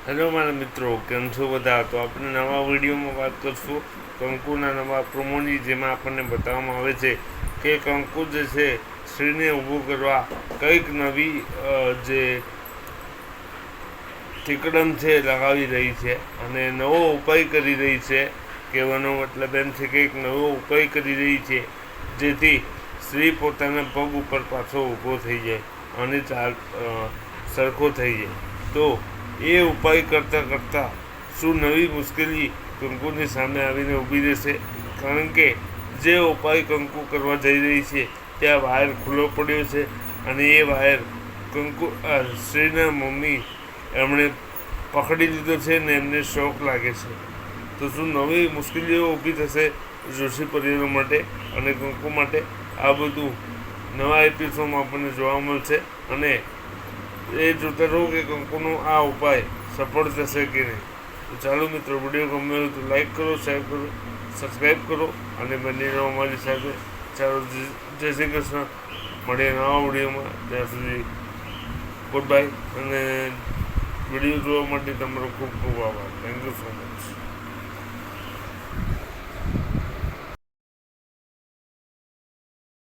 Hello મારા મિત્રો, કેમ છો બધા? તો આપણે નવા વિડીયોમાં વાત કરશું કંકુના નવા પ્રોમોની, જેમાં આપણને બતાવવામાં આવે છે કે કંકુ જે છે સ્ત્રીને ઊભું કરવા કંઈક નવી જે ઠીકડમ છે લગાવી રહી છે અને નવો ઉપાય કરી રહી છે. કહેવાનો મતલબ એમ છે કે એક નવો ઉપાય કરી રહી છે જેથી સ્ત્રી પોતાના પગ ઉપર પાછો ઊભો થઈ જાય અને સરખો થઈ જાય. તો એ ઉપાય કરતાં કરતાં શું નવી મુશ્કેલી કંકુની સામે આવીને ઊભી રહેશે? કારણ કે જે ઉપાય કંકુ કરવા જઈ રહી છે ત્યાં વાયર ખુલ્લો પડ્યો છે અને એ વાયર સ્ત્રીના મમ્મી એમણે પકડી લીધો છે ને એમને શોક લાગે છે. તો શું નવી મુશ્કેલીઓ ઊભી થશે જોશી પરિવારો માટે અને કંકુ માટે? આ બધું નવા એપિસોડમાં આપણને જોવા મળશે અને એ જોતા રહો કે કંકુનો આ ઉપાય સફળ થશે કે નહીં. તો ચાલો મિત્રો, વિડીયો ગમ્યો હોય તો લાઈક કરો, શેર કરો, સબસ્ક્રાઈબ કરો અને બની રહો અમારી સાથે. ચાલો, જય શ્રી કૃષ્ણ. મળીએ નવા વિડીયોમાં. ત્યાં સુધી ગુડ બાય અને વિડીયો જોવા માટે તમારો ખૂબ ખૂબ આભાર. Thank you so much.